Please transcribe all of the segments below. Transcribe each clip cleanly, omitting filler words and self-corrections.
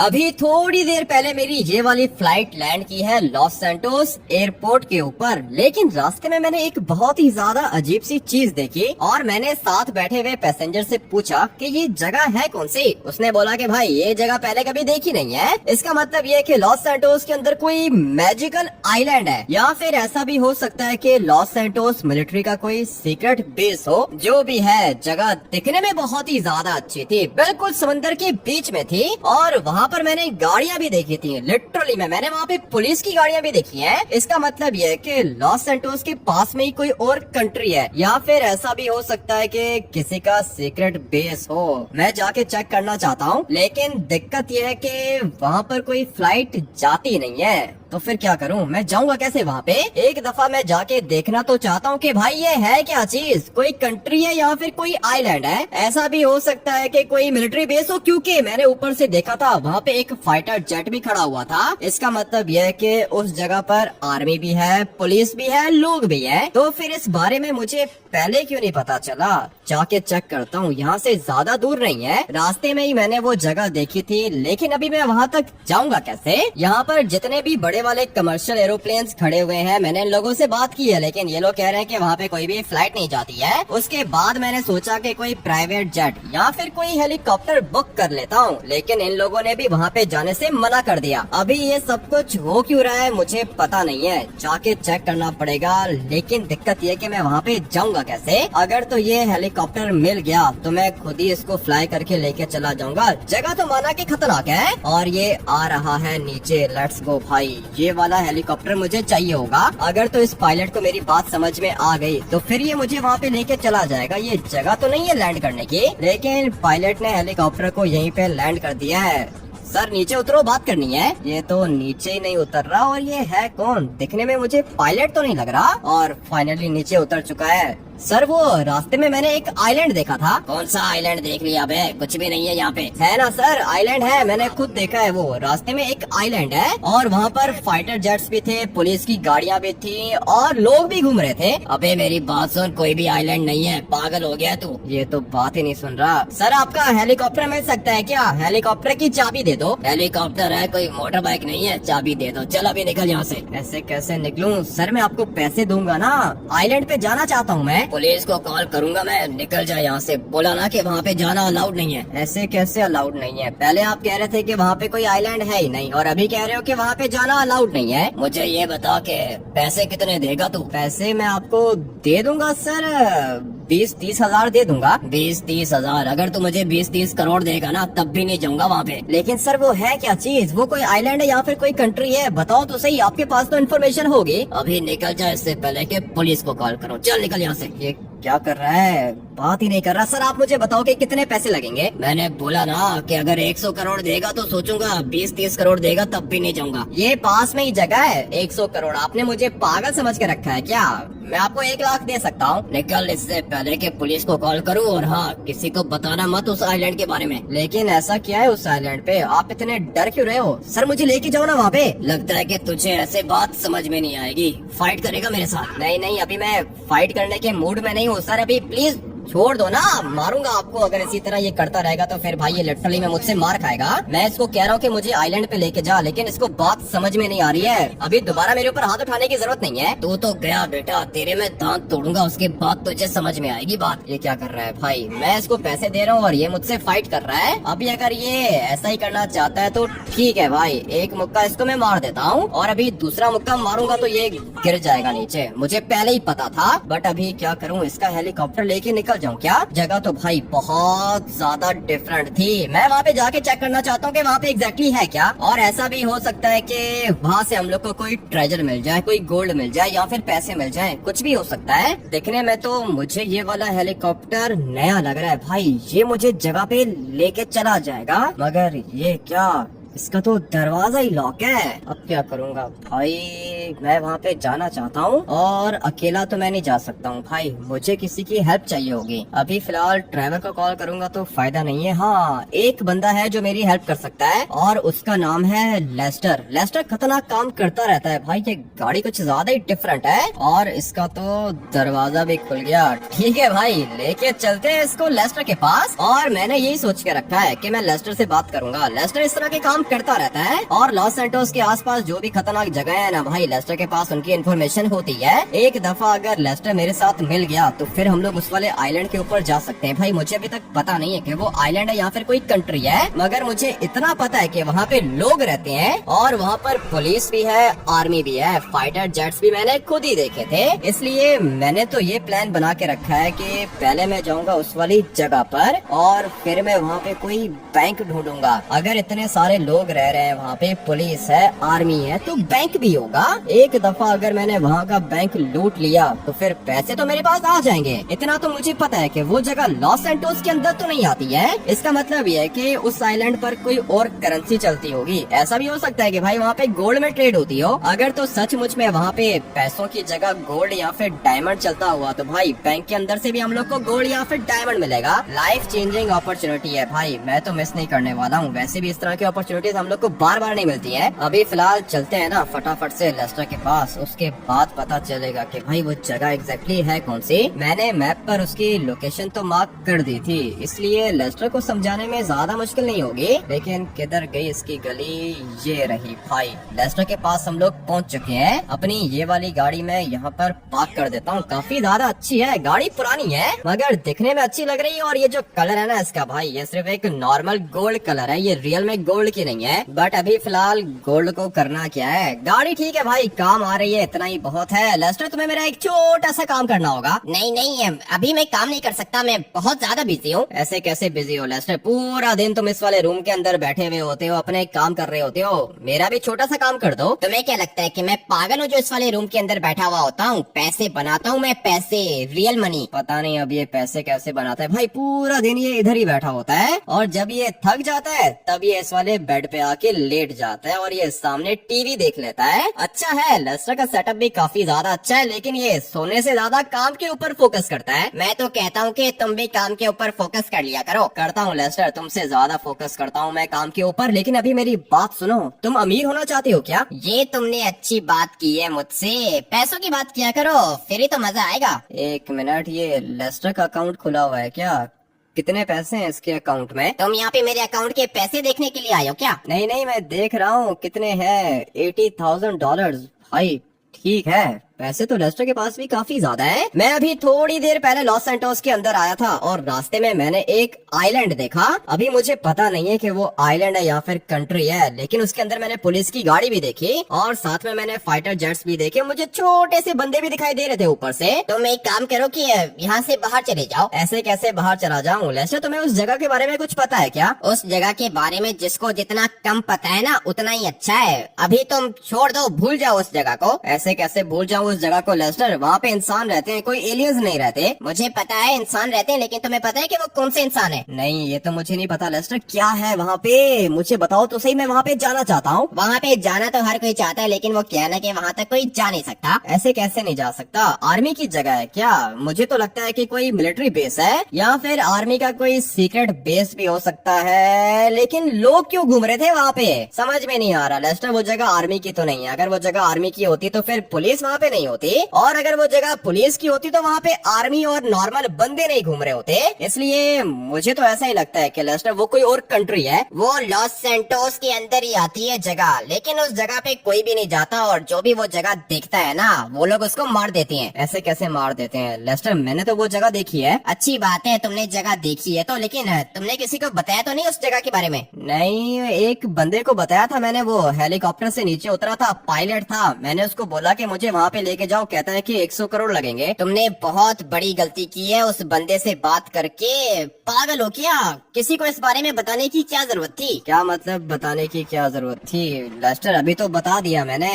अभी थोड़ी देर पहले मेरी ये वाली फ्लाइट लैंड की है लॉस सैंटोस एयरपोर्ट के ऊपर, लेकिन रास्ते में मैंने एक बहुत ही ज्यादा अजीब सी चीज देखी और मैंने साथ बैठे हुए पैसेंजर से पूछा कि ये जगह है कौन सी। उसने बोला कि भाई ये जगह पहले कभी देखी नहीं है। इसका मतलब ये है कि लॉस सैंटोस के अंदर कोई मैजिकल आइलैंड है, या फिर ऐसा भी हो सकता है कि लॉस सैंटोस मिलिट्री का कोई सीक्रेट बेस हो। जो भी है, जगह दिखने में बहुत ही ज्यादा अच्छी थी, बिल्कुल समंदर के बीच में थी और वहाँ पर मैंने गाड़ियाँ भी देखी थी। लिटरली मैंने वहाँ पे पुलिस की गाड़ियाँ भी देखी हैं। इसका मतलब ये है कि लॉस सैंटोस के पास में ही कोई और कंट्री है, या फिर ऐसा भी हो सकता है कि किसी का सीक्रेट बेस हो। मैं जाके चेक करना चाहता हूँ, लेकिन दिक्कत ये है कि वहाँ पर कोई फ्लाइट जाती नहीं है। तो फिर क्या करूं, मैं जाऊंगा कैसे वहाँ पे? एक दफा मैं जाके देखना तो चाहता हूँ कि भाई ये है क्या चीज, कोई कंट्री है या फिर कोई आइलैंड है। ऐसा भी हो सकता है कि कोई मिलिट्री बेस हो, क्योंकि मैंने ऊपर से देखा था वहाँ पे एक फाइटर जेट भी खड़ा हुआ था। इसका मतलब यह है कि उस जगह पर आर्मी भी है, पुलिस भी है, लोग भी है। तो फिर इस बारे में मुझे पहले क्यों नहीं पता चला? जाके चेक करता हूँ। यहाँ से ज्यादा दूर नहीं है, रास्ते में ही मैंने वो जगह देखी थी, लेकिन अभी मैं वहाँ तक जाऊंगा कैसे? यहाँ पर जितने भी बड़े वाले कमर्शियल एरोप्लेन्स खड़े हुए हैं, मैंने इन लोगों से बात की है, लेकिन ये लोग कह रहे हैं कि वहाँ पे कोई भी फ्लाइट नहीं जाती है। उसके बाद मैंने सोचा कि कोई प्राइवेट जेट या फिर कोई हेलीकॉप्टर बुक कर लेता हूँ, लेकिन इन लोगों ने भी वहाँ पे जाने से मना कर दिया। अभी ये सब कुछ हो क्यों रहा है मुझे पता नहीं है, जाके चेक करना पड़ेगा। लेकिन दिक्कत ये कि मैं वहाँ पे जाऊंगा कैसे? अगर तो ये हेलीकॉप्टर मिल गया तो मैं खुद ही इसको फ्लाई करके लेके चला जाऊंगा। जगह तो माना कि खतरनाक है और ये आ रहा है नीचे। लेट्स गो भाई, ये वाला हेलीकॉप्टर मुझे चाहिए होगा। अगर तो इस पायलट को मेरी बात समझ में आ गई तो फिर ये मुझे वहाँ पे लेके चला जाएगा। ये जगह तो नहीं है लैंड करने की, लेकिन पायलट ने हेलीकॉप्टर को यहीं पे लैंड कर दिया है। सर नीचे उतरो, बात करनी है। ये तो नीचे ही नहीं उतर रहा, और ये है कौन? दिखने में मुझे पायलट तो नहीं लग रहा, और फाइनली नीचे उतर चुका है। सर वो रास्ते में मैंने एक आइलैंड देखा था। कौन सा आइलैंड देख लिया बे? कुछ भी नहीं है यहाँ पे। है ना सर, आइलैंड है, मैंने खुद देखा है। वो रास्ते में एक आइलैंड है और वहाँ पर फाइटर जेट्स भी थे, पुलिस की गाड़ियाँ भी थी और लोग भी घूम रहे थे। अबे मेरी बात सुन, कोई भी आइलैंड नहीं है, पागल हो गया तू? ये तो बात ही नहीं सुन रहा। सर आपका हेलीकॉप्टर मिल सकता है क्या? हेलीकॉप्टर की चाबी दे दो। हेलीकॉप्टर है, कोई मोटर बाइक नहीं है, चाबी दे दो। चल अभी निकल यहाँ से। ऐसे कैसे निकलूं? सर मैं आपको पैसे दूंगा ना, आइलैंड पे जाना चाहता हूँ मैं। पुलिस को कॉल करूंगा मैं, निकल जाए यहाँ से। बोला ना कि वहाँ पे जाना अलाउड नहीं है। ऐसे कैसे अलाउड नहीं है? पहले आप कह रहे थे कि वहाँ पे कोई आइलैंड है ही नहीं, और अभी कह रहे हो कि वहाँ पे जाना अलाउड नहीं है। मुझे ये बता के पैसे कितने देगा तू? पैसे मैं आपको दे दूंगा सर, 20-30 हजार दे दूंगा। 20-30 हजार? अगर तू मुझे 20-30 करोड़ देगा ना तब भी नहीं जाऊंगा वहाँ पे। लेकिन सर वो है क्या चीज? वो कोई आइलैंड है या फिर कोई कंट्री है? बताओ तो सही, आपके पास तो इन्फॉर्मेशन होगी। अभी निकल जाए इससे पहले कि पुलिस को कॉल करो। चल निकल यहाँ से। ये क्या कर रहा है? बात ही नहीं कर रहा। सर आप मुझे बताओ कि कितने पैसे लगेंगे? मैंने बोला ना कि अगर 100 करोड़ देगा तो सोचूंगा, 20-30 करोड़ देगा तब भी नहीं जाऊंगा। ये पास में ही जगह है। 100 करोड़? आपने मुझे पागल समझ के रखा है क्या? मैं आपको 1 लाख दे सकता हूँ। निकल इससे पहले कि पुलिस को कॉल करूँ, और हाँ किसी को बताना मत उस आइलैंड के बारे में। लेकिन ऐसा क्या है उस आइलैंड पे? आप इतने डर क्यों रहे हो? सर मुझे लेके जाओ ना वहाँ पे। लगता है कि तुझे ऐसे बात समझ में नहीं आएगी। फाइट करेगा मेरे साथ? नहीं नहीं, अभी मैं फाइट करने के मूड में नहीं हूँ सर। अभी प्लीज छोड़ दो ना, मारूंगा आपको अगर इसी तरह ये करता रहेगा तो। फिर भाई ये लिटरली में मुझसे मार खाएगा। मैं इसको कह रहा हूँ कि मुझे आइलैंड पे लेके जा, लेकिन इसको बात समझ में नहीं आ रही है। अभी दोबारा मेरे ऊपर हाथ उठाने की जरूरत नहीं है। तू तो गया बेटा, तेरे में दांत तोड़ूंगा, उसके बाद तुझे समझ में आएगी बात। ये क्या कर रहा है भाई? मैं इसको पैसे दे रहा हूँ और ये मुझसे फाइट कर रहा है। अभी अगर ये ऐसा ही करना चाहता है तो ठीक है भाई, एक मुक्का इसको मैं मार देता हूँ, और अभी दूसरा मुक्का मारूंगा तो ये गिर जाएगा नीचे। मुझे पहले ही पता था, बट अभी क्या करूँ, इसका हेलीकॉप्टर लेके निकल जाऊँ क्या? जगह तो भाई बहुत ज्यादा डिफरेंट थी। मैं वहाँ पे जाके चेक करना चाहता हूँ कि वहाँ पे एग्जैक्टली है क्या। और ऐसा भी हो सकता है कि वहाँ से हम लोग को कोई ट्रेजर मिल जाए, कोई गोल्ड मिल जाए, या फिर पैसे मिल जाए, कुछ भी हो सकता है। दिखने में तो मुझे ये वाला हेलीकॉप्टर नया लग रहा है भाई, ये मुझे जगह पे लेके चला जाएगा। मगर ये क्या, इसका तो दरवाजा ही लॉक है। अब क्या करूँगा भाई? मैं वहाँ पे जाना चाहता हूँ और अकेला तो मैं नहीं जा सकता हूँ भाई, मुझे किसी की हेल्प चाहिए होगी। अभी फिलहाल ड्राइवर को कॉल करूँगा तो फायदा नहीं है। हाँ, एक बंदा है जो मेरी हेल्प कर सकता है और उसका नाम है लेस्टर। लेस्टर खतरनाक काम करता रहता है भाई। ये गाड़ी कुछ ज्यादा ही डिफरेंट है और इसका तो दरवाजा भी खुल गया। ठीक है भाई, लेके चलते हैं इसको लेस्टर के पास। और मैंने यही सोच के रखा है कि मैं लेस्टर से बात करूंगा। लेस्टर इस तरह के काम काम करता रहता है और लॉस सैंटोस के आसपास जो भी खतरनाक जगह है ना भाई, लेस्टर के पास उनकी इन्फॉर्मेशन होती है। एक दफा अगर लेस्टर मेरे साथ मिल गया तो फिर हम लोग उस वाले आइलैंड के ऊपर जा सकते हैं। भाई मुझे अभी तक पता नहीं है कि वो आइलैंड है या फिर कोई कंट्री है, मगर मुझे इतना पता है कि वहाँ पे लोग रहते हैं और वहाँ पर पुलिस भी है, आर्मी भी है, फाइटर जेट्स भी मैंने खुद ही देखे थे। इसलिए मैंने तो ये प्लान बना के रखा है कि पहले मैं जाऊंगा उस वाली जगह पर और फिर मैं वहाँ पे कोई बैंक ढूंढूंगा। अगर इतने सारे लोग रह रहे हैं वहाँ पे, पुलिस है, आर्मी है, तो बैंक भी होगा। एक दफा अगर मैंने वहाँ का बैंक लूट लिया तो फिर पैसे तो मेरे पास आ जाएंगे। इतना तो मुझे पता है कि वो जगह लॉस सैंटोस के अंदर तो नहीं आती है। इसका मतलब ये है कि उस आइलैंड पर कोई और करेंसी चलती होगी। ऐसा भी हो सकता है कि भाई वहाँ पे गोल्ड में ट्रेड होती हो। अगर तो सचमुच में वहाँ पे पैसों की जगह गोल्ड या फिर डायमंड चलता हुआ तो भाई बैंक के अंदर से भी हम लोग को गोल्ड या फिर डायमंड मिलेगा। लाइफ चेंजिंग अपॉर्चुनिटी है भाई, मैं तो मिस नहीं करने वाला हूँ। वैसे भी इस तरह की अपॉर्चुनिटीज हम लोग को बार बार नहीं मिलती है। अभी फिलहाल चलते हैं ना फटाफट से लेस्टर के पास, उसके बाद पता चलेगा कि भाई वो जगह एग्जैक्टली है कौन सी। मैंने मैप पर उसकी लोकेशन तो मार्क कर दी थी, इसलिए लेस्टर को समझाने में ज्यादा मुश्किल नहीं होगी। लेकिन किधर गई इसकी गली, ये रही भाई। लेस्टर के पास हम लोग पहुँच चुके हैं। अपनी ये वाली गाड़ी मैं यहाँ पर पार्क कर देता हूँ। काफी ज्यादा अच्छी है, गाड़ी पुरानी है मगर दिखने में अच्छी लग रही है। और ये जो कलर है ना इसका भाई, ये सिर्फ एक नॉर्मल गोल्ड कलर है, ये रियल में गोल्ड की नहीं है। बट अभी फिलहाल गोल्ड को करना क्या है, गाड़ी ठीक है भाई, काम आ रही है, इतना ही बहुत है। लेस्टर तुम्हें मेरा एक छोटा सा काम करना होगा। नहीं नहीं, अभी मैं काम नहीं कर सकता, मैं बहुत ज्यादा बिजी हूँ। ऐसे कैसे बिजी हो लेस्टर, पूरा दिन तुम इस वाले रूम के अंदर बैठे हुए होते हो, अपने काम कर रहे होते हो। मेरा भी छोटा सा काम कर दो। तुम्हें क्या लगता है कि मैं पागल हूँ जो इस वाले रूम के अंदर बैठा हुआ होता हूँ? पैसे बनाता हूँ मैं, पैसे, रियल मनी। पता नहीं अब ये पैसे कैसे बनाता है भाई, पूरा दिन ये इधर ही बैठा होता है और जब ये थक जाता है तब ये इस वाले बेड पे आके लेट जाता है और ये सामने टीवी देख लेता है। अच्छा है, लेस्टर का सेटअप भी काफी ज्यादा अच्छा है, लेकिन ये सोने से ज्यादा काम के ऊपर फोकस करता है। मैं तो कहता हूँ कि तुम भी काम के ऊपर फोकस कर लिया करो। करता हूँ लेस्टर, तुमसे ज्यादा फोकस करता हूँ मैं काम के ऊपर, लेकिन अभी मेरी बात सुनो। तुम अमीर होना चाहते हो क्या? ये तुमने अच्छी बात की है मुझसे, पैसों की बात किया करो, फिर ही तो मजा आएगा। एक मिनट, ये लेस्टर का अकाउंट खुला हुआ है क्या? कितने पैसे हैं इसके अकाउंट में? तुम यहाँ पे मेरे अकाउंट के पैसे देखने के लिए आए हो क्या? नहीं नहीं, मैं देख रहा हूँ कितने हैं। $80,000 भाई, ठीक है। पैसे तो लेस्टर के पास भी काफी ज्यादा है। मैं अभी थोड़ी देर पहले लॉस सैंटोस के अंदर आया था और रास्ते में मैंने एक आइलैंड देखा। अभी मुझे पता नहीं है कि वो आइलैंड है या फिर कंट्री है, लेकिन उसके अंदर मैंने पुलिस की गाड़ी भी देखी और साथ में मैंने फाइटर जेट्स भी देखे। मुझे छोटे से बंदे भी दिखाई दे रहे थे ऊपर से। तुम एक काम करो कि यहाँ से बाहर चले जाओ। ऐसे कैसे बाहर चला जाऊँ लेस्टर, तुम्हें उस जगह के बारे में कुछ पता है क्या? उस जगह के बारे में जिसको जितना कम पता है ना उतना ही अच्छा है। अभी तुम छोड़ दो, भूल जाओ उस जगह को। ऐसे कैसे भूल जाऊँ उस जगह को लेस्टर, वहाँ पे इंसान रहते हैं, कोई एलियंस नहीं रहते। मुझे पता है इंसान रहते हैं, लेकिन तुम्हें पता है कि वो कौन से इंसान है? नहीं, ये तो मुझे नहीं पता लेस्टर, क्या है वहाँ पे मुझे बताओ तो सही, मैं वहाँ पे जाना चाहता हूँ। वहाँ पे जाना तो हर कोई चाहता है, लेकिन वो क्या है ना कि वहाँ तक कोई जा नहीं सकता। ऐसे कैसे नहीं जा सकता? आर्मी की जगह है क्या? मुझे तो लगता है कि कोई मिलिट्री बेस है या फिर आर्मी का कोई सीक्रेट बेस भी हो सकता है। लेकिन लोग क्यों घूम रहे थे वहाँ पे, समझ में नहीं आ रहा लेस्टर। वो जगह आर्मी की तो नहीं है। अगर वो जगह आर्मी की होती तो फिर पुलिस वहाँ पे नहीं होती, और अगर वो जगह पुलिस की होती तो वहाँ पे आर्मी और नॉर्मल बंदे नहीं घूम रहे होते। इसलिए मुझे तो ऐसा ही लगता है कि लेस्टर वो कोई और कंट्री है। वो लॉस सैंटोस के अंदर ही आती है जगह, लेकिन उस जगह पे कोई भी नहीं जाता और जो भी वो जगह देखता है ना वो लोग उसको मार देते हैं। ऐसे कैसे मार देते हैं लेस्टर? मैंने तो वो जगह देखी है। अच्छी बात है तुमने जगह देखी है तो, लेकिन तुमने किसी को बताया तो नहीं उस जगह के बारे में? नहीं, एक बंदे को बताया था मैंने, वो हेलीकॉप्टर से नीचे उतरा था, पायलट था। मैंने उसको बोला कि मुझे वहाँ पे लेके जाओ, कहता है कि 100 करोड़ लगेंगे। तुमने बहुत बड़ी गलती की है उस बंदे से बात करके। पागल हो क्या? किसी को इस बारे में बताने की क्या जरूरत थी? क्या मतलब बताने की क्या जरूरत थी लेस्टर? अभी तो बता दिया मैंने,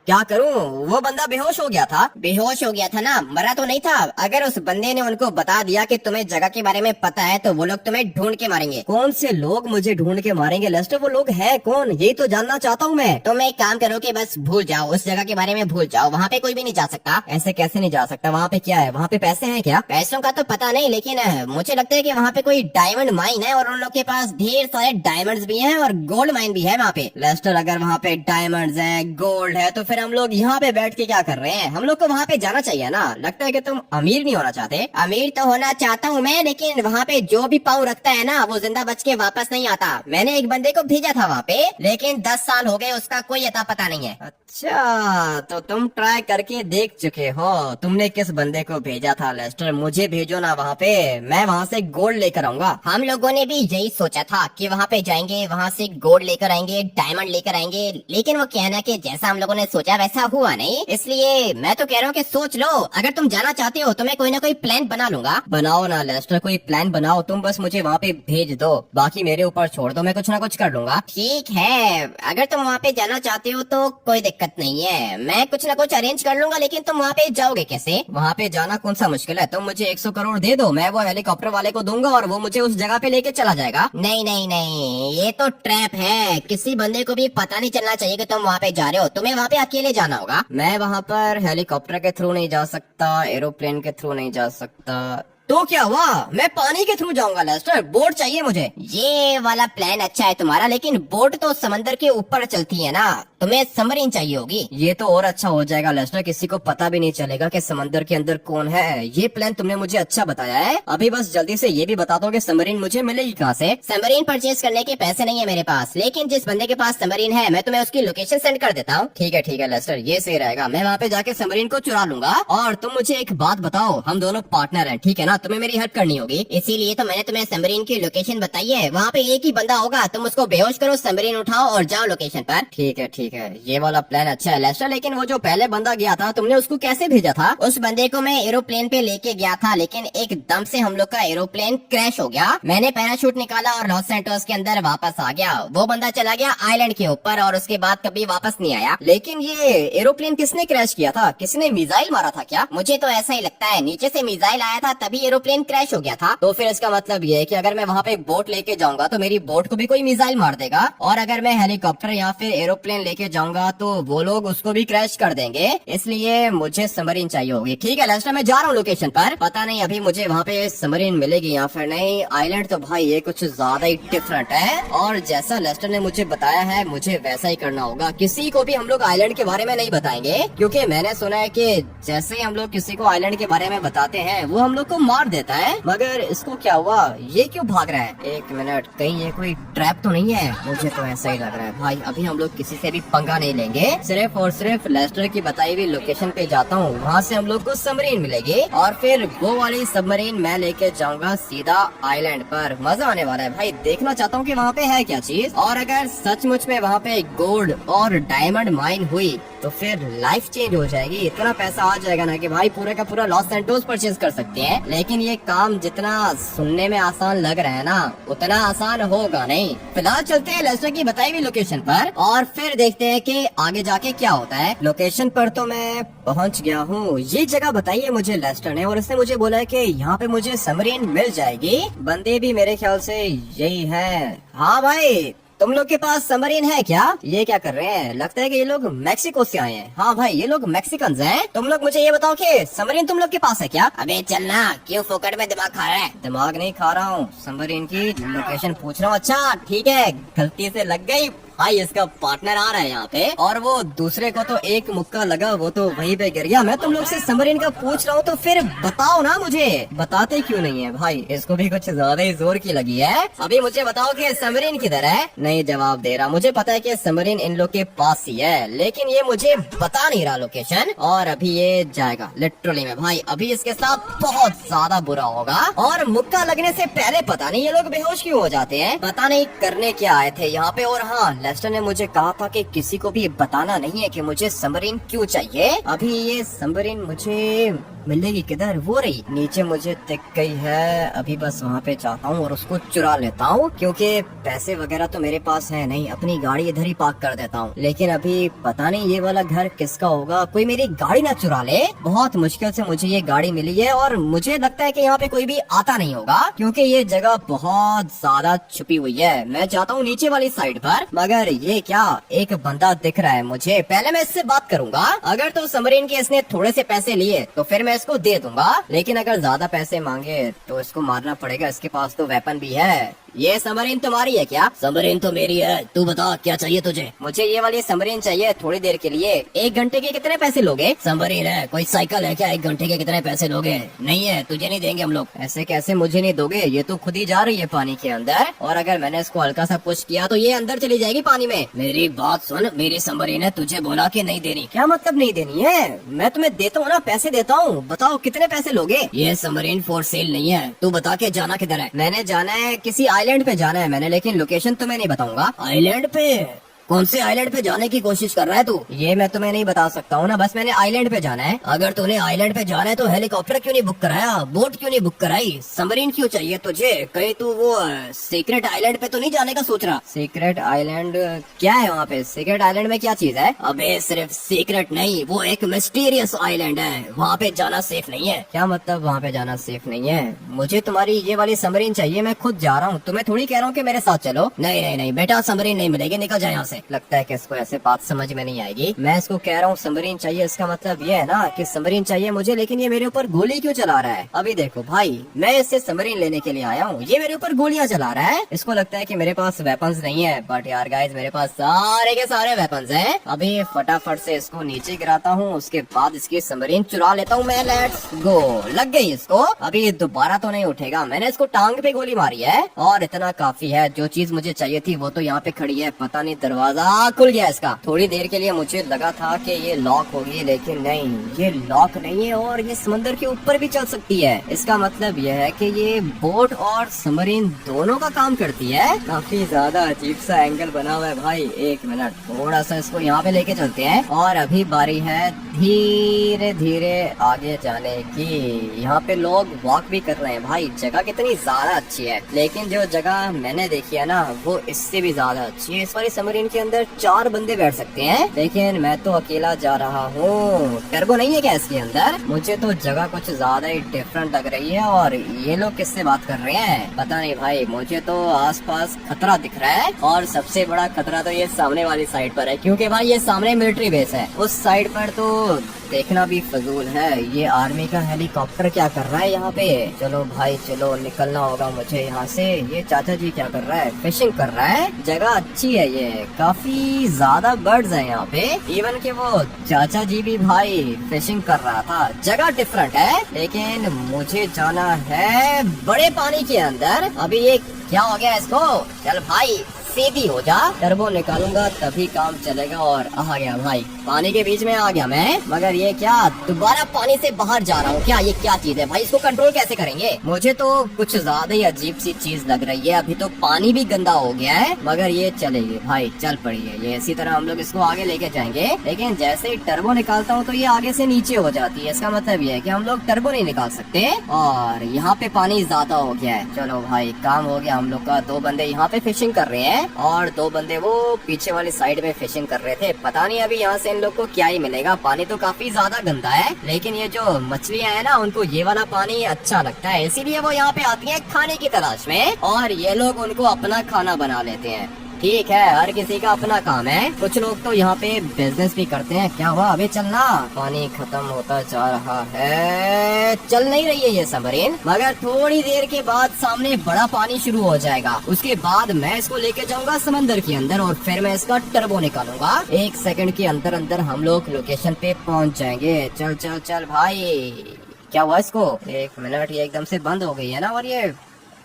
क्या करूं? वो बंदा बेहोश हो गया था। बेहोश हो गया था ना, मरा तो नहीं था। अगर उस बंदे ने उनको बता दिया कि तुम्हें जगह के बारे में पता है तो वो लोग तुम्हें ढूंढ के मारेंगे। कौन से लोग मुझे ढूंढ के मारेंगे लेस्टर? वो लोग है कौन, यही तो जानना चाहता हूँ मैं। तुम एक काम करो कि बस भूल जाओ, उस जगह के बारे में भूल जाओ। वहाँ पे कोई भी नहीं जा सकता। ऐसे कैसे नहीं जा सकता? वहाँ पे क्या है? वहाँ पे पैसे हैं क्या? पैसों का तो पता नहीं, लेकिन मुझे लगता है कि वहाँ पे कोई डायमंड माइन है और उन लोग के पास ढेर सारे डायमंड्स भी हैं और गोल्ड माइन भी है वहाँ पे। लेस्टर, अगर वहाँ पे डायमंड्स हैं, गोल्ड है, तो फिर हम लोग यहाँ पे बैठ के क्या कर रहे हैं? हम लोग को वहाँ पे जाना चाहिए ना। लगता है कि तुम अमीर नहीं होना चाहते। अमीर तो होना चाहता हूँ मैं, लेकिन वहाँ पे जो भी पाँव रखता है ना वो जिंदा बच के वापस नहीं आता। मैंने एक बंदे को भेजा था वहाँ पे, लेकिन 10 साल हो गए, उसका कोई अता पता नहीं है। अच्छा, तो तुम ट्राई करके देख चुके हो। तुमने किस बंदे को भेजा था लेस्टर? मुझे भेजो ना वहाँ पे, मैं वहाँ से गोल्ड लेकर आऊंगा। हम लोगों ने भी यही सोचा था कि वहाँ पे जाएंगे, वहाँ से गोल्ड लेकर आएंगे, डायमंड लेकर आएंगे, लेकिन वो कहना कि जैसा हम लोगों ने सोचा वैसा हुआ नहीं। इसलिए मैं तो कह रहा हूँ कि सोच लो, अगर तुम जाना चाहते हो तो मैं कोई ना कोई प्लान बना लूंगा। बनाओ ना लेस्टर, कोई प्लान बनाओ। तुम बस मुझे वहाँ पे भेज दो, बाकी मेरे ऊपर छोड़ दो, मैं कुछ ना कुछ कर लूंगा। ठीक है, अगर तुम वहाँ पे जाना चाहते हो तो कोई दिक्कत नहीं है, मैं कुछ ना कुछ अरेंज कर लूंगा। लेकिन तुम वहाँ पे जाओगे कैसे? वहाँ पे जाना कौन सा मुश्किल है? तुम मुझे 100 करोड़ दे दो, मैं वो हेलीकॉप्टर वाले को दूंगा और वो मुझे उस जगह पे लेके चला जाएगा। नहीं नहीं नहीं, ये तो ट्रैप है। किसी बंदे को भी पता नहीं चलना चाहिए कि तुम वहाँ पे जा रहे हो। तुम्हें वहाँ पे अकेले जाना होगा। मैं वहाँ पर हेलीकॉप्टर के थ्रू नहीं जा सकता, एरोप्लेन के थ्रू नहीं जा सकता। तो क्या हुआ? मैं पानी के थ्रू जाऊंगा लेस्टर, बोट चाहिए मुझे। ये वाला प्लान अच्छा है तुम्हारा, लेकिन बोट तो समंदर के ऊपर चलती है ना, तुम्हें सबमरीन चाहिए होगी। ये तो और अच्छा हो जाएगा लेस्टर, किसी को पता भी नहीं चलेगा कि समंदर के अंदर कौन है। ये प्लान तुमने मुझे अच्छा बताया है। अभी बस जल्दी से ये भी बता दो कि सबमरीन मुझे मिलेगी कहाँ से? सबमरीन परचेज करने के पैसे नहीं है मेरे पास, लेकिन जिस बंदे के पास सबमरीन है मैं तुम्हें उसकी लोकेशन सेंड कर देता हूँ। ठीक है लेस्टर, ये सही रहेगा। मैं वहाँ पे जाके सबमरीन को चुरा लूंगा। और तुम मुझे एक बात बताओ, हम दोनों पार्टनर हैं, ठीक है ना? तुम्हें मेरी हेल्प करनी होगी। इसीलिए तो मैंने तुम्हें सबमरीन की लोकेशन बताई है। वहाँ पे एक ही बंदा होगा, तुम उसको बेहोश करो, सबमरीन उठाओ और जाओ लोकेशन पर। ठीक है, ये वाला प्लान अच्छा है लेस्टर। लेकिन वो जो पहले बंदा गया था, तुमने उसको कैसे भेजा था? उस बंदे को मैं एरोप्लेन पे लेके गया था, लेकिन एकदम से हम लोग का एरोप्लेन क्रैश हो गया। मैंने पैराशूट निकाला और लॉस सैंटोस के अंदर वापस आ गया। वो बंदा चला गया आइलैंड के ऊपर और उसके बाद कभी वापस नहीं आया। लेकिन ये एरोप्लेन किसने क्रैश किया था? किसने मिसाइल मारा था क्या? मुझे तो ऐसा ही लगता है, नीचे से मिसाइल आया था तभी एरोप्लेन क्रैश हो गया था। तो फिर इसका मतलब ये है कि अगर मैं वहाँ पे बोट लेके जाऊंगा तो मेरी बोट को भी कोई मिसाइल मार देगा, और अगर मैं हेलीकॉप्टर या फिर एरोप्लेन लेके जाऊंगा तो वो लोग उसको भी क्रैश कर देंगे। इसलिए मुझे सबमरीन चाहिए होगी। ठीक है लेस्टर, मैं जा रहा हूँ लोकेशन पर। पता नहीं अभी मुझे वहाँ पे सबमरीन मिलेगी या फिर नहीं। आइलैंड तो भाई ये कुछ ज्यादा ही डिफरेंट है, और जैसा लेस्टर ने मुझे बताया है मुझे वैसा ही करना होगा। किसी को भी हम लोग आइलैंड के बारे में नहीं बताएंगे, क्योंकि मैंने सुना है कि जैसे ही हम लोग किसी को आइलैंड के बारे में बताते हैं वो हम लोग को मार देता है। मगर इसको क्या हुआ? ये क्यों भाग रहा है? एक मिनट, कहीं ये कोई ट्रैप तो नहीं है? मुझे तो ऐसा ही लग रहा है। भाई अभी हम लोग किसी से भी पंगा नहीं लेंगे, सिर्फ और सिर्फ लेस्टर की बताई हुई लोकेशन पे जाता हूँ, वहाँ से हम लोग को सबमरीन मिलेगी और फिर वो वाली सबमरीन मैं लेके जाऊंगा सीधा आइलैंड पर। मजा आने वाला है भाई, देखना चाहता हूँ कि वहाँ पे है क्या चीज। और अगर सचमुच में वहाँ पे गोल्ड और डायमंड माइन हुई तो फिर लाइफ चेंज हो जाएगी। इतना पैसा आ जाएगा ना कि भाई पूरे का पूरा लॉस सैंटोस परचेज कर सकते हैं। लेकिन ये काम जितना सुनने में आसान लग रहा है ना, उतना आसान होगा नहीं। फिलहाल चलते हैं लेस्टर की बताई हुई लोकेशन पर और फिर देखते हैं कि आगे जाके क्या होता है। लोकेशन पर तो मैं पहुंच गया हूँ। ये जगह बताई है मुझे लेस्टर ने, और इसने मुझे बोला है कि यहाँ पे मुझे सबमरीन मिल जाएगी। बंदे भी मेरे ख्याल से यही है। हाँ भाई, तुम लोग के पास सबमरीन है क्या? ये क्या कर रहे हैं? लगता है कि ये लोग मैक्सिको से आए हैं। हाँ भाई, ये लोग मैक्सिकन हैं। तुम लोग मुझे ये बताओ कि सबमरीन तुम लोग के पास है क्या? अबे चलना, क्यों फोकट में दिमाग खा रहा है? दिमाग नहीं खा रहा हूँ, सबमरीन की लोकेशन पूछ रहा हूँ। अच्छा ठीक है, गलती से लग गई। भाई इसका पार्टनर आ रहा है यहाँ पे, और वो दूसरे को तो एक मुक्का लगा, वो तो वहीं पे गिर गया। मैं तुम लोग से सबमरीन का पूछ रहा हूँ तो फिर बताओ ना मुझे। बताते क्यों नहीं है भाई? इसको भी कुछ ज्यादा ही जोर की लगी है। अभी मुझे बताओ कि सबमरीन किधर है? नहीं जवाब दे रहा। मुझे पता है कि सबमरीन इन लोग के पास ही है, लेकिन ये मुझे बता नहीं रहा लोकेशन। और अभी ये जाएगा लिटरली में भाई, अभी इसके साथ बहुत ज्यादा बुरा होगा। और मुक्का लगने से पहले पता नहीं ये लोग बेहोश क्यों हो जाते हैं, पता नहीं करने क्या आए थे यहाँ पे। और हाँ, लेस्टर ने मुझे कहा था कि किसी को भी बताना नहीं है कि मुझे सबमरीन क्यों चाहिए। अभी ये सबमरीन मुझे मिलेगी किधर? वो रही नीचे मुझे दिख गई है। अभी बस वहाँ पे जाता हूँ और उसको चुरा लेता हूँ, क्योंकि पैसे वगैरह तो मेरे पास है नहीं। अपनी गाड़ी इधर ही पार्क कर देता हूँ। लेकिन अभी पता नहीं ये वाला घर किसका होगा, कोई मेरी गाड़ी ना चुरा ले। बहुत मुश्किल से मुझे ये गाड़ी मिली है और मुझे लगता है कि यहाँ पे कोई भी आता नहीं होगा, क्योंकि ये जगह बहुत ज्यादा छुपी हुई है। मैं जाता हूँ नीचे वाली साइड पर, मगर ये क्या, एक बंदा दिख रहा है मुझे। पहले मैं इससे बात करूंगा। अगर तो सबमरीन के इसने थोड़े से पैसे लिए तो फिर मैं इसको दे दूंगा, लेकिन अगर ज्यादा पैसे मांगे तो इसको मारना पड़ेगा। इसके पास तो वेपन भी है। ये सबमरीन तुम्हारी है क्या? सबमरीन तो मेरी है, तू बता क्या चाहिए तुझे? मुझे ये वाली सबमरीन चाहिए थोड़ी देर के लिए। 1 घंटे के कितने पैसे लोगे? सबमरीन है कोई साइकिल है क्या? 1 घंटे के कितने पैसे लोगे? नहीं है, तुझे नहीं देंगे हम लोग। ऐसे कैसे मुझे नहीं दोगे? ये तो खुद ही जा रही है पानी के अंदर, और अगर मैंने इसको हल्का सा पुश किया तो ये अंदर चली जाएगी पानी में। मेरी बात सुन, मेरी सबमरीन है, तुझे बोला कि नहीं देनी। क्या मतलब नहीं देनी है? मैं तुम्हें देता हूँ ना, पैसे देता हूँ। बताओ कितने पैसे लोगे? ये सबमरीन फॉर सेल नहीं है, तू बता के जाना किधर है? मैंने जाना है किसी आइलैंड पे जाना है मैंने, लेकिन लोकेशन तुम्हें नहीं बताऊंगा। आइलैंड पे? कौन से आइलैंड पे जाने की कोशिश कर रहा है तू? ये मैं तुम्हें नहीं बता सकता हूँ ना, बस मैंने आइलैंड पे जाना है। अगर तूने आइलैंड पे जाना है तो हेलीकॉप्टर क्यों नहीं बुक कराया? बोट क्यों नहीं बुक कराई? सबमरीन क्यों चाहिए तुझे? कहीं तू वो सीक्रेट आइलैंड पे तो नहीं जाने का सोच रहा? सीक्रेट आइलैंड क्या है वहाँ पे? सीक्रेट आइलैंड में क्या चीज है? अबे सिर्फ सीक्रेट नहीं, वो एक मिस्टीरियस आइलैंड है, वहाँ पे जाना सेफ नहीं है। क्या मतलब वहाँ पे जाना सेफ नहीं है? मुझे तुम्हारी ये वाली सबमरीन चाहिए, मैं खुद जा रहा हूँ। तुम्हें थोड़ी कह रहा हूँ कि मेरे साथ चलो। नहीं नहीं नहीं बेटा, सबमरीन नहीं मिलेगी, निकल जाए यहाँ से। लगता है कि इसको ऐसे बात समझ में नहीं आएगी। मैं इसको कह रहा हूँ सबमरीन चाहिए, इसका मतलब ये है ना कि सबमरीन चाहिए मुझे, लेकिन ये मेरे ऊपर गोली क्यों चला रहा है? अभी देखो भाई, मैं इससे सबमरीन लेने के लिए आया हूँ, ये मेरे ऊपर गोलियां चला रहा है। इसको लगता है कि मेरे पास वेपन्स नहीं है, बट यार गाइस मेरे पास सारे के सारे वेपन्स हैं। अभी फटाफट से इसको नीचे गिराता हूँ, उसके बाद इसकी सबमरीन चुरा लेता हूँ मैं। Let's go. लग गई इसको, अभी दोबारा तो नहीं उठेगा। मैंने इसको टांग पे गोली मारी है और इतना काफी है। जो चीज मुझे चाहिए थी वो तो यहाँ पे खड़ी है। पता नहीं दरवाजा खुल गया इसका। थोड़ी देर के लिए मुझे लगा था कि ये लॉक होगी, लेकिन नहीं, ये लॉक नहीं है और ये समंदर के ऊपर भी चल सकती है। इसका मतलब यह है कि ये बोट और सबमरीन दोनों का काम करती है। काफी ज्यादा अजीब सा एंगल बना हुआ है भाई। 1 मिनट, थोड़ा सा इसको यहाँ पे लेके चलते हैं। और अभी बारी है धीरे धीरे आगे जाने की। यहाँ पे लोग वॉक भी कर रहे हैं भाई। जगह कितनी ज्यादा अच्छी है, लेकिन जो जगह मैंने देखी है ना वो इससे भी ज्यादा अच्छी है। इस वाली सबमरीन के अंदर 4 बंदे बैठ सकते हैं, लेकिन मैं तो अकेला जा रहा हूँ। टर्बो नहीं है क्या इसके अंदर? मुझे तो जगह कुछ ज्यादा ही डिफरेंट लग रही है। और ये लोग किससे बात कर रहे हैं पता नहीं भाई। मुझे तो आसपास खतरा दिख रहा है, और सबसे बड़ा खतरा तो ये सामने वाली साइड पर है, क्योंकि भाई ये सामने मिलिट्री बेस है। उस साइड पर तो देखना भी फजूल है। ये आर्मी का हेलीकॉप्टर क्या कर रहा है यहाँ पे? चलो भाई चलो, निकलना होगा मुझे यहाँ से। ये चाचा जी क्या कर रहा है? फिशिंग कर रहा है। जगह अच्छी है, ये काफी ज्यादा बर्ड्स है यहाँ पे। इवन के वो चाचा जी भी भाई फिशिंग कर रहा था। जगह डिफरेंट है, लेकिन मुझे जाना है बड़े पानी के अंदर। अभी ये क्या हो गया इसको? चल भाई सीधी हो जा। टर्बो निकालूंगा तभी काम चलेगा। और आ गया भाई, पानी के बीच में आ गया मैं। मगर ये क्या, दोबारा पानी से बाहर जा रहा हूँ क्या? ये क्या चीज है भाई? इसको कंट्रोल कैसे करेंगे? मुझे तो कुछ ज्यादा ही अजीब सी चीज लग रही है। अभी तो पानी भी गंदा हो गया है, मगर ये चलेगी भाई, चल पड़ी है ये। इसी तरह हम लोग इसको आगे लेके जाएंगे। लेकिन जैसे ही टर्बो निकालता हूँ तो ये आगे से नीचे हो जाती है। इसका मतलब ये है कि हम लोग टर्बो नहीं निकाल सकते। और यहाँ पे पानी ज्यादा हो गया है। चलो भाई काम हो गया हम लोग का। 2 बंदे यहाँ पे फिशिंग कर रहे हैं और 2 बंदे वो पीछे वाली साइड में फिशिंग कर रहे थे। पता नहीं अभी यहाँ से इन लोग को क्या ही मिलेगा। पानी तो काफी ज्यादा गंदा है, लेकिन ये जो मछलियाँ है ना उनको ये वाला पानी अच्छा लगता है, इसीलिए वो यहाँ पे आती है खाने की तलाश में, और ये लोग उनको अपना खाना बना लेते हैं। ठीक है, हर किसी का अपना काम है। कुछ लोग तो यहाँ पे बिजनेस भी करते हैं। क्या हुआ? अबे चलना, पानी खत्म होता जा रहा है। चल नहीं रही है ये सबमरीन, मगर थोड़ी देर के बाद सामने बड़ा पानी शुरू हो जाएगा। उसके बाद मैं इसको लेके जाऊंगा समंदर के अंदर और फिर मैं इसका टर्बो निकालूंगा। 1 सेकंड के अंदर अंदर हम लोग लोकेशन पे पहुँच जाएंगे। चल चल चल भाई। क्या हुआ इसको? 1 मिनट, ये एकदम से बंद हो गई है ना। और ये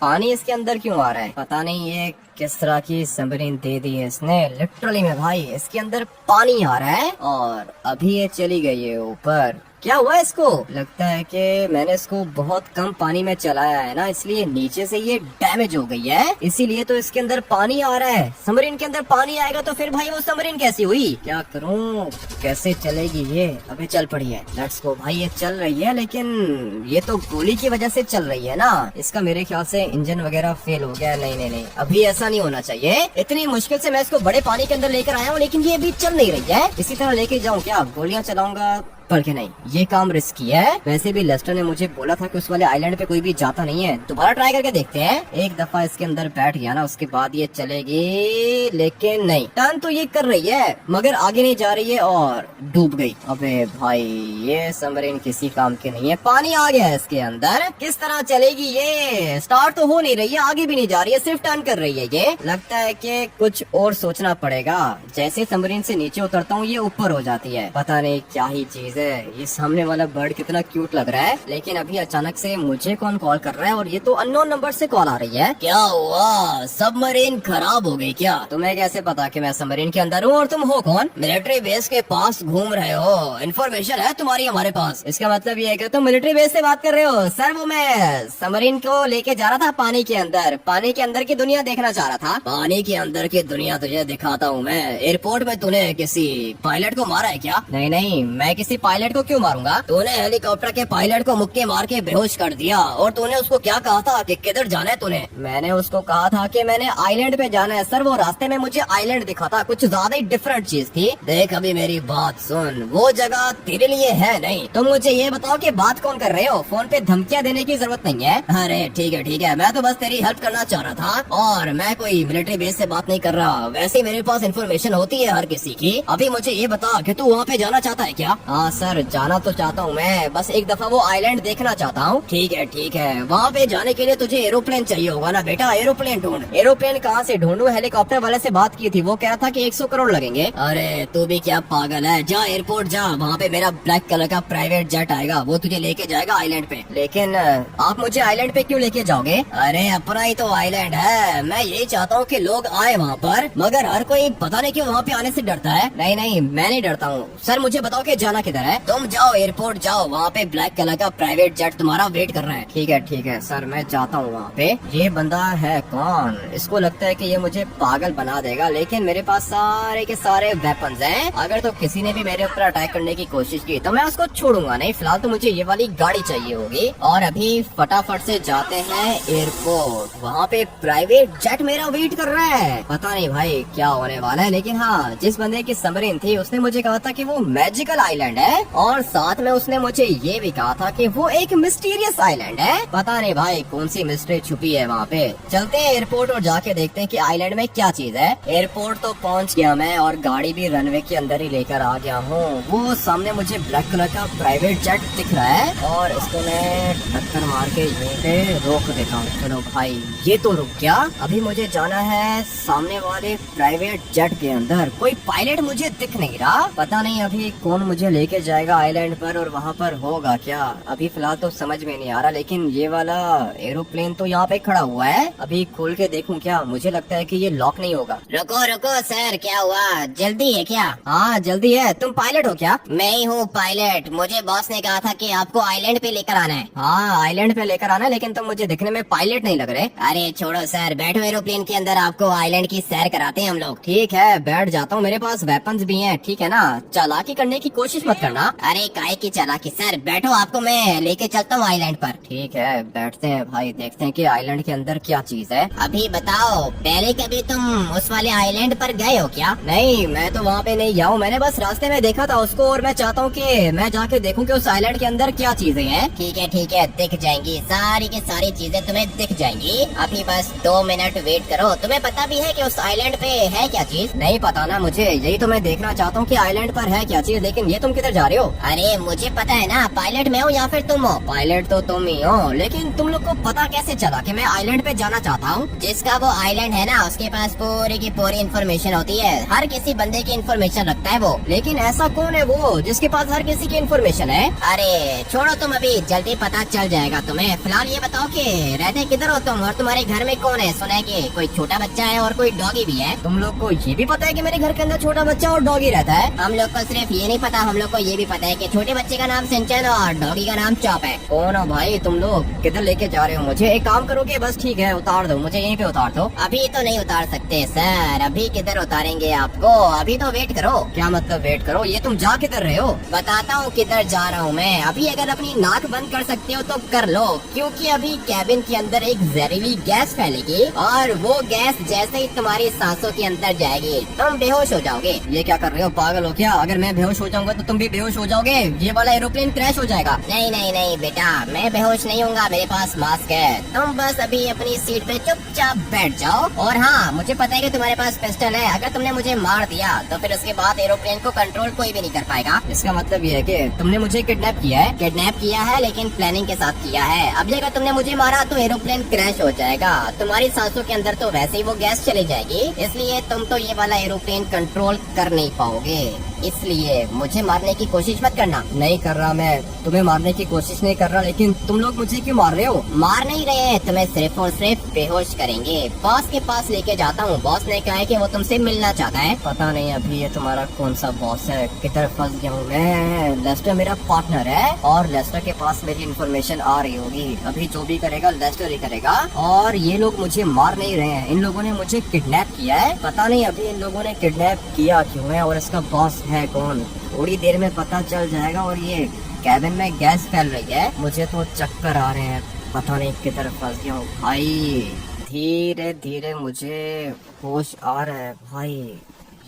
पानी इसके अंदर क्यों आ रहा है? पता नहीं ये किस तरह की सबमरीन दे दी है इसने। लिटरली में भाई इसके अंदर पानी आ रहा है और अभी ये चली गई है ऊपर। क्या हुआ इसको? लगता है कि मैंने इसको बहुत कम पानी में चलाया है ना, इसलिए नीचे से ये डैमेज हो गई है। इसीलिए तो इसके अंदर पानी आ रहा है। सबमरीन के अंदर पानी आएगा तो फिर भाई वो सबमरीन कैसी हुई? क्या करूं, कैसे चलेगी ये? अबे चल पड़ी है। लेट्स गो भाई। ये चल रही है, लेकिन ये तो गोली की वजह से चल रही है ना। इसका मेरे ख्याल से इंजन वगैरह फेल हो गया। नहीं नहीं नहीं, अभी ऐसा नहीं होना चाहिए। इतनी मुश्किल से मैं इसको बड़े पानी के अंदर लेकर आया हूँ, लेकिन ये अभी चल नहीं रही है। इसी तरह लेके जाऊँ क्या? गोलियां चलाऊंगा बल्कि नहीं, ये काम रिस्की है। वैसे भी लेस्टर ने मुझे बोला था कि उस वाले आइलैंड पे कोई भी जाता नहीं है। दोबारा ट्राई करके देखते हैं। एक दफा इसके अंदर बैठ गया ना, उसके बाद ये चलेगी, लेकिन नहीं, टर्न तो ये कर रही है मगर आगे नहीं जा रही है और डूब गई। अबे भाई, ये सबमरीन किसी काम की नहीं है। पानी आ गया है इसके अंदर, किस तरह चलेगी ये? स्टार्ट तो हो नहीं रही है, आगे भी नहीं जा रही है, सिर्फ टर्न कर रही है। ये लगता है कि कुछ और सोचना पड़ेगा। जैसे सबमरीन से नीचे उतरता हूँ ये ऊपर हो जाती है। पता नहीं क्या ही चीज है। ये सामने वाला बर्ड कितना क्यूट लग रहा है, लेकिन अभी अचानक से मुझे कौन कॉल कर रहा है और ये तो अननोन नंबर से कॉल आ रही है। क्या हुआ, सबमरीन खराब हो गई क्या? तुम्हें कैसे पता कि मैं सबमरीन के अंदर हूँ और तुम हो कौन? मिलिट्री बेस के पास घूम रहे हो, इन्फॉर्मेशन है तुम्हारी हमारे पास। इसका मतलब ये है कि तुम मिलिट्री बेस से बात कर रहे हो? सर वो मैं सबमरीन को लेके जा रहा था पानी के अंदर, पानी के अंदर की दुनिया देखना चाह रहा था। पानी के अंदर की दुनिया तुझे दिखाता हूँ मैं। एयरपोर्ट में तूने किसी पायलट को मारा है क्या? नहीं नहीं, मैं किसी पायलट को क्यों मारूंगा? तूने हेलीकॉप्टर के पायलट को मुक्के मार के बेहोश कर दिया। और तूने उसको क्या कहा था कि किधर जाना है तूने? मैंने उसको कहा था कि मैंने आइलैंड पे जाना है सर। वो रास्ते में मुझे आइलैंड दिखा था, कुछ ज्यादा ही डिफरेंट चीज थी। देख अभी मेरी बात सुन, वो जगह तेरे लिए है नहीं। तुम मुझे ये बताओ कि बात कौन कर रहे हो? फोन पे धमकियां देने की जरूरत नहीं है। अरे ठीक है, मैं तो बस तेरी हेल्प करना चाह रहा था और मैं कोई मिलिट्री बेस से बात नहीं कर रहा। वैसे मेरे पास इन्फॉर्मेशन होती है हर किसी की। अभी मुझे ये बता कि तू वहाँ पे जाना चाहता है क्या? हाँ सर, जाना तो चाहता हूँ मैं, बस एक दफा वो आइलैंड देखना चाहता हूँ। ठीक है, वहाँ पे जाने के लिए तुझे एरोप्लेन चाहिए होगा ना बेटा। एरोप्लेन ढूंढ। एरोप्लेन कहाँ से ढूंढूं? हेलीकॉप्टर वाले से बात की थी, वो कह रहा था कि 100 करोड़ लगेंगे। अरे तू भी क्या पागल है? जा एयरपोर्ट जा, वहाँ पे मेरा ब्लैक कलर का प्राइवेट जेट आएगा, वो तुझे लेके जाएगा आइलैंड पे। लेकिन आप मुझे आइलैंड पे क्यों लेके जाओगे? अरे अपना ही तो आइलैंड है, मैं यही चाहता हूँ कि लोग आए वहाँ पर, मगर हर कोई पता नहीं क्यों वहाँ पे आने से डरता है। नहीं, मैं नहीं डरता हूँ सर। मुझे बताओ कि जाना किधर है? तुम जाओ एयरपोर्ट जाओ, वहाँ पे ब्लैक कलर का प्राइवेट जेट तुम्हारा वेट कर रहा है। ठीक है सर, मैं जाता हूँ वहाँ पे। ये बंदा है कौन? इसको लगता है कि ये मुझे पागल बना देगा, लेकिन मेरे पास सारे के सारे वेपन्स हैं। अगर तो किसी ने भी मेरे ऊपर अटैक करने की कोशिश की तो मैं उसको छोड़ूंगा नहीं। फिलहाल तो मुझे ये वाली गाड़ी चाहिए होगी। और अभी फटाफट से जाते हैं एयरपोर्ट, वहाँ पे प्राइवेट जेट मेरा वेट कर रहा है। पता नहीं भाई क्या होने वाला है, लेकिन हाँ, जिस बंदे की सबमरीन थी उसने मुझे कहा था कि वो मैजिकल आइलैंड है और साथ में उसने मुझे ये भी कहा था कि वो एक मिस्टीरियस आइलैंड है। पता नहीं भाई कौन सी मिस्ट्री छुपी है वहाँ पे। चलते हैं एयरपोर्ट और जाके देखते हैं कि आइलैंड में क्या चीज है। एयरपोर्ट तो पहुँच गया मैं और गाड़ी भी रनवे के अंदर ही लेकर आ गया हूँ। वो सामने मुझे ब्लैक कलर का प्राइवेट जेट दिख रहा है और इसको मैं टक्कर मार के यहीं पे रोक देता हूँ। चलो भाई, ये तो रुक गया। अभी मुझे जाना है सामने वाले प्राइवेट जेट के अंदर। कोई पायलट मुझे दिख नहीं रहा, पता नहीं अभी कौन मुझे लेके जाएगा आइलैंड पर और वहाँ पर होगा क्या। अभी फिलहाल तो समझ में नहीं आ रहा, लेकिन ये वाला एरोप्लेन तो यहाँ पे खड़ा हुआ है। अभी खोल के देखूं क्या? मुझे लगता है कि ये लॉक नहीं होगा। रुको सर, क्या हुआ? जल्दी है क्या? हाँ जल्दी है। तुम पायलट हो क्या? मैं ही हूँ पायलट। मुझे बॉस ने कहा था कि आपको आइलैंड पे लेकर आना है। हाँ आइलैंड पे लेकर आना है, लेकिन तुम मुझे दिखने में पायलट नहीं लग रहे। अरे छोड़ो सर, बैठो एरोप्लेन के अंदर, आपको आइलैंड की सैर कराते हैं हम लोग। ठीक है, बैठ जाता हूँ। मेरे पास वेपन्स भी हैं, ठीक है ना? चालाकी करने की कोशिश मत करना। अरे काहे की चालाकी सर, बैठो, आपको मैं लेके चलता हूँ आइलैंड पर। ठीक है, बैठते हैं भाई, देखते हैं कि आइलैंड के अंदर क्या चीज है। अभी बताओ, पहले कभी तुम उस वाले आइलैंड पर गए हो क्या? नहीं, मैं तो वहाँ पे नहीं गया हूँ। मैंने बस रास्ते में देखा था उसको और मैं चाहता हूँ कि मैं जाके देखूं कि उस आइलैंड के अंदर क्या चीजें हैं। ठीक है, दिख जाएंगी, सारी की सारी चीजें तुम्हें दिख जाएंगी। अभी बस 2 मिनट वेट करो। तुम्हें पता भी है कि उस आइलैंड पे है क्या चीज? नहीं पता ना मुझे, यही तो मैं देखना चाहता हूँ कि आइलैंड पर है क्या चीज। लेकिन ये तुम किधर जा रहे हो? अरे मुझे पता है ना, पायलट मैं हूँ या फिर तुम हो? पायलट तो तुम ही हो, लेकिन तुम लोग को पता कैसे चला कि मैं आइलैंड पे जाना चाहता हूँ? जिसका वो आइलैंड है ना, उसके पास पूरी की पूरी इन्फॉर्मेशन होती है। हर किसी बंदे की इन्फॉर्मेशन रखता है वो। लेकिन ऐसा कौन है वो जिसके पास हर किसी की इन्फॉर्मेशन है? अरे छोड़ो तुम, अभी जल्दी पता चल जाएगा तुम्हें। फिलहाल ये बताओ कि रहते किधर हो तुम और तुम्हारे घर में कौन है? सुना है कि कोई छोटा बच्चा है और कोई डॉगी भी है। तुम लोग को ये भी पता है कि मेरे घर के अंदर छोटा बच्चा और डॉगी रहता है? हम लोग को सिर्फ ये नहीं पता, हम लोग को ये भी पता है कि छोटे बच्चे का नाम सिंचन और डॉगी का नाम चॉप है। कौन हो भाई तुम लोग? किधर लेके जा रहे हो मुझे? एक काम करोगे? बस ठीक है, उतार दो मुझे, यहीं पे उतार दो। अभी तो नहीं उतार सकते सर, अभी किधर उतारेंगे आपको? अभी तो वेट करो। क्या मतलब वेट करो? ये तुम जा किधर रहे हो? बताता हूँ किधर जा रहा हूँ मैं। अभी अगर अपनी नाक बंद कर सकते हो तो कर लो, क्योंकि अभी कैबिन के अंदर एक जहरीली गैस फैलेगी और वो गैस जैसे ही तुम्हारी सांसों के अंदर जाएगी तुम बेहोश हो जाओगे। ये क्या कर रहे हो, पागल हो क्या? अगर मैं बेहोश हो जाऊंगा तो तुम भी बेहोश हो जाओगे, ये वाला एरोप्लेन क्रैश हो जाएगा। नहीं नहीं नहीं बेटा, मैं बेहोश नहीं हूँगा, मेरे पास मास्क है। तुम बस अभी अपनी सीट पे चुपचाप बैठ जाओ। और हाँ, मुझे पता है कि तुम्हारे पास पिस्टल है, अगर तुमने मुझे मार दिया तो फिर उसके बाद एरोप्लेन को कंट्रोल कोई भी नहीं कर पाएगा। इसका मतलब ये है कि तुमने मुझे किडनैप किया है? किडनैप किया है, लेकिन प्लानिंग के साथ किया है। अब अगर तुमने मुझे मारा तो एरोप्लेन क्रैश हो जाएगा, तुम्हारी सांसों के अंदर तो वैसे ही वो गैस चली जाएगी, इसलिए तुम तो ये वाला एरोप्लेन कंट्रोल कर नहीं पाओगे। इसलिए मुझे मारने की कोशिश मत करना। नहीं कर रहा, मैं तुम्हें मारने की कोशिश नहीं कर रहा, लेकिन तुम लोग मुझे क्यों मार रहे हो? मार नहीं रहे, तुम्हें सिर्फ और सिर्फ बेहोश करेंगे। बॉस के पास लेके जाता हूँ, बॉस ने कहा है कि वो तुमसे मिलना चाहता है। पता नहीं अभी ये तुम्हारा कौन सा बॉस है, किधर फंस गया हूँ मैं। लेस्टर मेरा पार्टनर है और लेस्टर के पास मेरी इन्फॉर्मेशन आ रही होगी। अभी जो भी करेगा लेस्टर ही करेगा, और ये लोग मुझे मार नहीं रहे हैं, इन लोगों ने मुझे किडनैप किया है। पता नहीं अभी इन लोगों ने किडनैप किया क्यों है और इसका बॉस है कौन, थोड़ी देर में पता चल जाएगा। और ये कैबिन में गैस फैल रही है, मुझे तो चक्कर आ रहे हैं, पता नहीं किधर फंस गया हूँ भाई। धीरे धीरे मुझे होश आ रहा है भाई,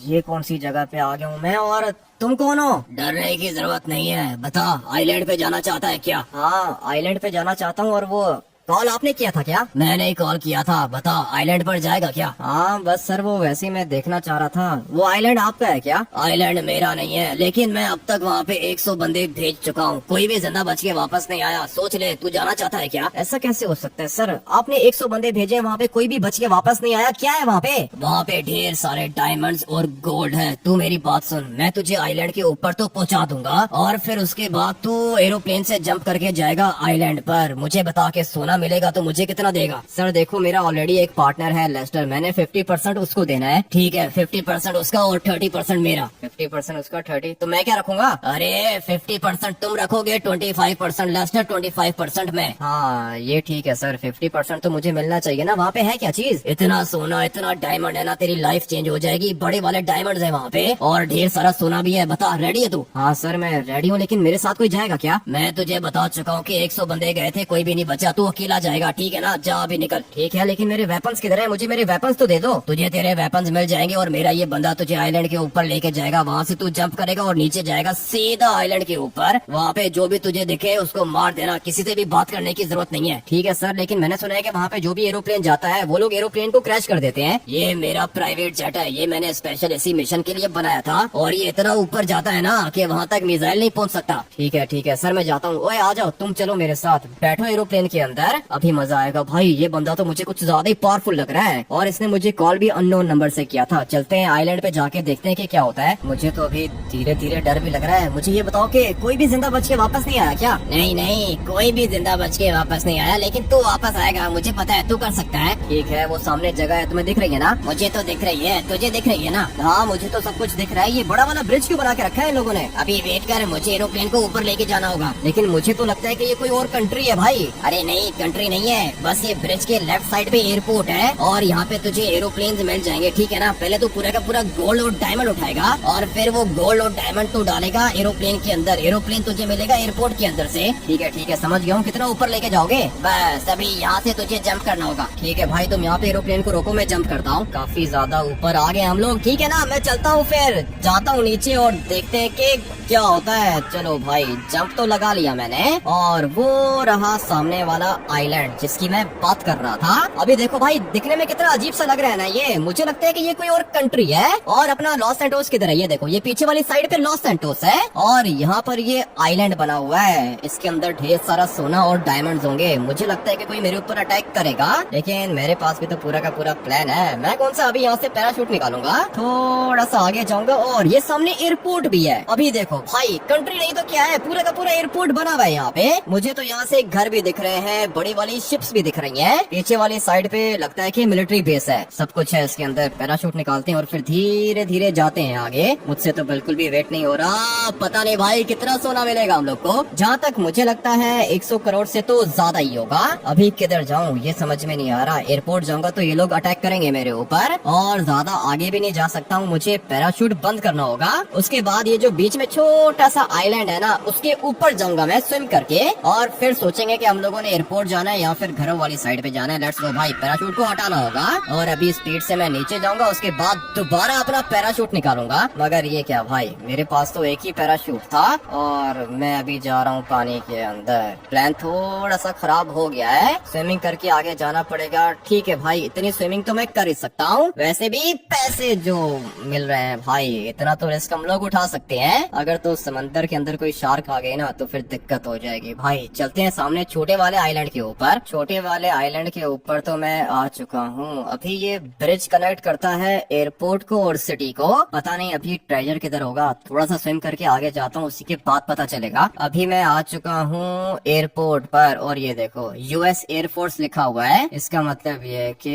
ये कौन सी जगह पे आ गया हूँ मैं, और तुम कौन हो? डरने की जरूरत नहीं है, बता आइलैंड पे जाना चाहता है क्या? हाँ, आइलैंड पे जाना चाहता हूँ। और वो कॉल आपने किया था क्या? मैंने ही कॉल किया था, बता आइलैंड पर जाएगा क्या? हाँ बस सर, वो वैसे ही मैं देखना चाह रहा था। वो आइलैंड आपका है क्या? आइलैंड मेरा नहीं है, लेकिन मैं अब तक वहाँ पे 100 बंदे भेज चुका हूँ, कोई भी जिंदा बच के वापस नहीं आया। सोच ले, तू जाना चाहता है क्या? ऐसा कैसे हो सकता है सर, आपने 100 बंदे भेजे, वहाँ पे कोई भी बच के वापस नहीं आया, क्या है वहाँ पे? वहाँ पे ढेर सारे डायमंड्स और गोल्ड है। तू मेरी बात सुन, मैं तुझे आइलैंड के ऊपर तो पहुँचा दूंगा, और फिर उसके बाद तू एरोप्लेन से जंप करके जाएगा आइलैंड पर। मुझे बता के सोना मिलेगा तो मुझे कितना देगा? सर देखो, मेरा ऑलरेडी एक पार्टनर है लेस्टर, मैंने 50% उसको देना है। ठीक है, 50% उसका और 30% मेरा। 50% उसका, 30 तो मैं क्या रखूंगा? अरे 50% तुम रखोगे, 25% लेस्टर, 25% मैं। हाँ ये ठीक है सर, 50% तो मुझे मिलना चाहिए ना। वहाँ पे है क्या चीज? इतना सोना, इतना डायमंड है ना, तेरी लाइफ चेंज हो जाएगी। बड़े वाले डायमंड है वहाँ पे, और ढेर सारा सोना भी है। बता, रेडी है तू? हाँ सर मैं रेडी हूँ, लेकिन मेरे साथ कोई जाएगा क्या? मैं तुझे बता चुका हूँ कि 100 बंदे गए थे, कोई भी नहीं बचा, तू अकेला जाएगा, ठीक है ना? जा अभी निकल। ठीक है, लेकिन मेरे वेपन्स किधर है? मुझे मेरे वेपन्स तो दे दो। तुझे तेरे वेपन्स मिल जाएंगे, और मेरा ये बंदा तुझे आइलैंड के ऊपर लेके जाएगा। वहाँ से तू जंप करेगा और नीचे जाएगा सीधा आइलैंड के ऊपर। वहाँ पे जो भी तुझे दिखे उसको मार देना, किसी से भी बात करने की जरूरत नहीं है। ठीक है सर, लेकिन मैंने सुना है कि वहाँ पे जो भी एरोप्लेन जाता है वो लोग एरोप्लेन को क्रैश कर देते हैं। ये मेरा प्राइवेट जेट है, ये मैंने स्पेशल इसी मिशन के लिए बनाया था, और ये इतना ऊपर जाता है ना कि वहाँ तक मिसाइल नहीं पहुँच सकता। ठीक है सर, मैं जाता हूँ। ओए आ जाओ, तुम चलो मेरे साथ, बैठो एरोप्लेन के अंदर, अभी मजा आएगा भाई। ये बंदा तो मुझे कुछ ज्यादा ही पावरफुल लग रहा है, और इसने मुझे कॉल भी अननोन नंबर से किया था। चलते हैं आइलैंड पे जाके देखते हैं कि क्या होता है। मुझे तो अभी धीरे धीरे डर भी लग रहा है। मुझे ये बताओ कि कोई भी जिंदा बच के वापस नहीं आया क्या? नहीं नहीं, कोई भी जिंदा बच के वापस नहीं आया, लेकिन तू वापस आएगा, मुझे पता है, तू कर सकता है। ठीक है, वो सामने जगह है, तुम्हें दिख रही है ना? मुझे तो दिख रही है, तुझे दिख रही है ना? हाँ मुझे तो सब कुछ दिख रहा है। ये बड़ा वाला ब्रिज क्यों बना के रखा है इन लोगों ने? अभी वेट कर, मुझे एरोप्लेन को ऊपर लेके जाना होगा। लेकिन मुझे तो लगता है कि ये कोई और कंट्री है भाई। अरे नहीं, कंट्री नहीं है, बस ये ब्रिज के लेफ्ट साइड पे एयरपोर्ट है, और यहाँ पे तुझे एरोप्लेन मिल जाएंगे, ठीक है ना? पहले तो पूरा का पूरा गोल्ड और डायमंड उठाएगा, और फिर वो गोल्ड और डायमंड तू डालेगा एरोप्लेन के अंदर। एरोप्लेन तुझे मिलेगा एयरपोर्ट के अंदर से। ठीक है, समझ गया हूँ। कितना ऊपर लेके जाओगे? बस अभी यहाँ से तुझे जंप करना होगा। ठीक है भाई, तुम यहाँ पे एरोप्लेन को रोको, मैं जंप करता हूँ। काफी ज्यादा ऊपर आ गए हम लोग। ठीक है ना, मैं चलता हूँ, फिर जाता हूँ नीचे और देखते हैं कि क्या होता है। चलो भाई, जंप तो लगा लिया मैंने, और वो रहा सामने वाला आइलैंड जिसकी मैं बात कर रहा था। अभी देखो भाई, दिखने में कितना अजीब सा लग रहा है ना ये। मुझे लगता है कि ये कोई और कंट्री है। और अपना लॉस सैंटोस किधर है? ये देखो, ये पीछे वाली साइड पे लॉस सैंटोस है, और यहाँ पर ये आइलैंड बना हुआ है। इसके अंदर ढेर सारा सोना और डायमंड्स होंगे। मुझे लगता है कि कोई मेरे ऊपर अटैक करेगा, लेकिन मेरे पास भी तो पूरा का पूरा प्लान है। मैं कौन सा अभी यहाँ से पैराशूट निकालूंगा, थोड़ा सा आगे जाऊंगा, और ये सामने एयरपोर्ट भी है। अभी देखो भाई, कंट्री नहीं तो क्या है, पूरा का पूरा एयरपोर्ट बना हुआ है यहाँ पे। मुझे तो यहाँ से घर भी दिख रहे हैं, बड़ी वाली शिप्स भी दिख रही हैं। पीछे वाली साइड पे लगता है कि मिलिट्री बेस है, सब कुछ है इसके अंदर। पैराशूट निकालते हैं और फिर धीरे धीरे जाते हैं आगे। मुझसे तो बिल्कुल भी वेट नहीं हो रहा। पता नहीं भाई कितना सोना मिलेगा हम लोग को। जहाँ तक मुझे लगता है 100 करोड़ से तो ज्यादा ही होगा। अभी किधर जाऊँ ये समझ में नहीं आ रहा। एयरपोर्ट जाऊंगा तो ये लोग अटैक करेंगे मेरे ऊपर, और ज्यादा आगे भी नहीं जा सकता हूँ। मुझे पैराशूट बंद करना होगा। उसके बाद ये जो बीच में छोटा सा आइलैंड है ना, उसके ऊपर जाऊंगा मैं स्विम करके, और फिर सोचेंगे कि हम लोगों ने एयरपोर्ट जाना है या फिर घरों वाली साइड पे जाना है। लेट्स गो भाई, पैराशूट को हटाना होगा और अभी स्पीड से मैं नीचे जाऊंगा। उसके बाद दोबारा अपना पैराशूट निकालूंगा। मगर ये क्या भाई, मेरे पास तो एक ही पैराशूट था और मैं अभी जा रहा हूँ पानी के अंदर। प्लान थोड़ा सा खराब हो गया है। स्विमिंग करके आगे जाना पड़ेगा। ठीक है भाई, इतनी स्विमिंग तो मैं कर ही सकता हूँ। वैसे भी पैसे जो मिल रहे हैं भाई, इतना तो रिस्क हम लोग उठा सकते हैं। अगर तो समंदर के अंदर कोई शार्क आ गई ना तो फिर दिक्कत हो जाएगी भाई। चलते हैं सामने छोटे वाले आइलैंड के ऊपर। छोटे वाले आइलैंड के ऊपर तो मैं आ चुका हूँ। अभी ये ब्रिज कनेक्ट करता है एयरपोर्ट को और सिटी को। पता नहीं अभी ट्रेजर किधर होगा। थोड़ा सा स्विम करके आगे जाता हूँ, उसी के बाद पता चलेगा। अभी मैं आ चुका हूँ एयरपोर्ट पर और ये देखो यूएस एयरफोर्स लिखा हुआ है। इसका मतलब ये है कि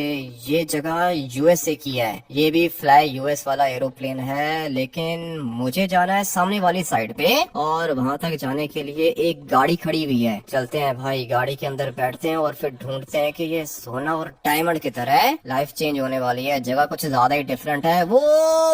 ये जगह यूएसए की है। ये भी फ्लाई यूएस वाला एरोप्लेन है, लेकिन मुझे जाना है सामने वाली साइड पे और वहाँ तक जाने के लिए एक गाड़ी खड़ी हुई है। चलते हैं भाई, गाड़ी के अंदर बैठते हैं और फिर ढूंढते हैं कि ये सोना और डायमंड की तरह है। लाइफ चेंज होने वाली है। जगह कुछ ज्यादा ही डिफरेंट है। वो